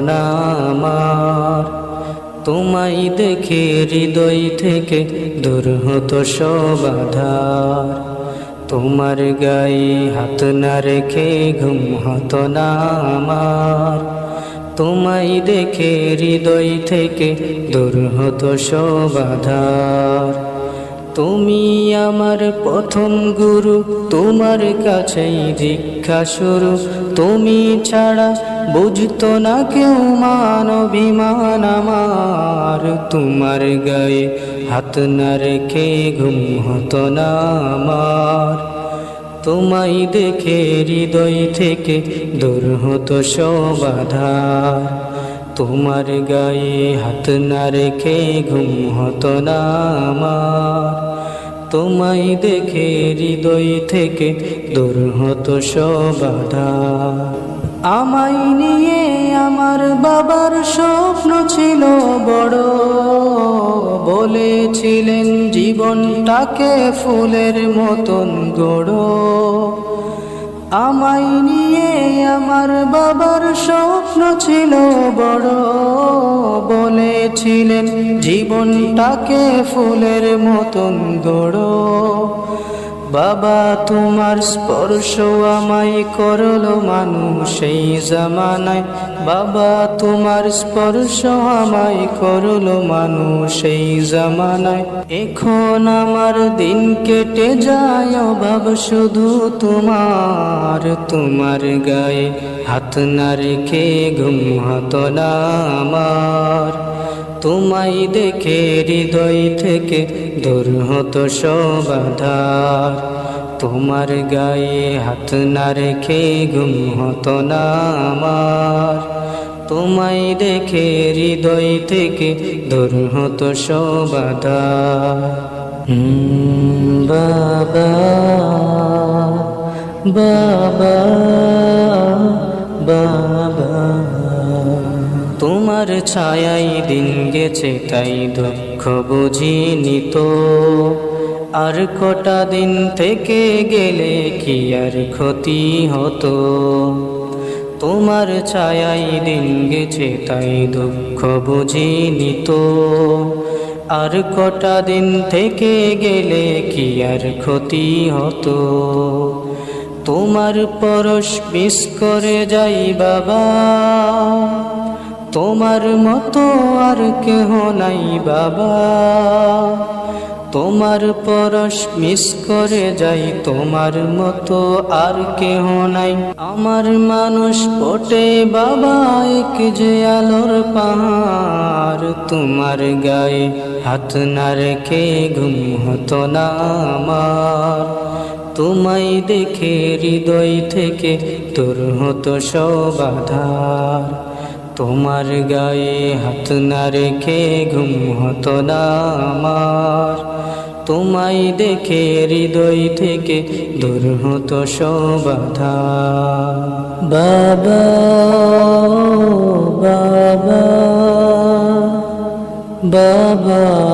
না আমার। তোমায় দেখে হৃদয় থেকে দূর হতো সব আঁধার। তোমার গায়ে হাত না রেখে ঘুম হতো না আমার। তোমায় দেখে হৃদয় থেকে দূর হতো সব আঁধার। তুমি আমার প্রথম গুরু, তোমার কাছেই দীক্ষা শুরু। তুমি ছাড়া বুঝতো না কেউ মান অভিমান আমার। তোমার গায়ে হাত না রেখে ঘুম হতো না আমার। তোমায় দেখে হৃদয় থেকে দূর হতো সব আঁধার। তোমার গায়ে হাত না রেখে ঘুম হতো না আমার। তোমায় দেখে হৃদয় থেকে দূর হতো সব আঁধার। আমায় নিয়ে আমার বাবার স্বপ্ন ছিল বড়, বলেছিলেন জীবনটাকে ফুলের মতন গড়ো। আমায় নিয়ে আমার বাবার স্বপ্ন ছিল বড়, বলেছিলেন জীবনটাকে ফুলের মতন গড়ো। বাবা তোমার স্পর্শ আমায় করলো মানুষ সেই জামানায়। বাবা তোমার স্পর্শ আমায় করলো মানুষ সেই জামানায়। এখন আমার দিন কেটে যায় অভাব শুধু তোমার। তোমার গায়ে হাত না রেখে ঘুম হতো না আমার। তোমায় দেখে হৃদয় থেকে দূর হতো সব আঁধার। তোমার গায়ে হাত না রেখে ঘুম হতো না আমার। তোমায় দেখে হৃদয় থেকে দূর হতো সব আঁধার। বাবা বাবা বাবা, তোমার ছায়াই দিন গেছে তাই দুঃখ বুঝিনি তো। আর কটা দিন থেকে গেলে কি আর ক্ষতি হতো। তোমার ছায়াই দিন গেছে তাই দুঃখ বুঝিনি তো। আর কটা দিন থেকে গেলে কি আর ক্ষতি হতো। তোমার পরশ মিস করে যাই বাবা। তোমার মতো আর কেহ নাই বাবা। তোমার পরশ মিস করে যাই, তোমার মতো আর কেহ নাই। আমার মানুষ পটে বাবা এক যে আলোর পাহাড়। তোমার গায়ে হাত না রেখে ঘুম হতো না আমার। তোমায় দেখে হৃদয় থেকে দূর হতো সব আঁধার। তোমার গায়ে হাত না রেখে ঘুম হতো না আমার। তোমায় দেখে হৃদয় থেকে দূর হতো সব আঁধার। বাবা বাবা বাবা।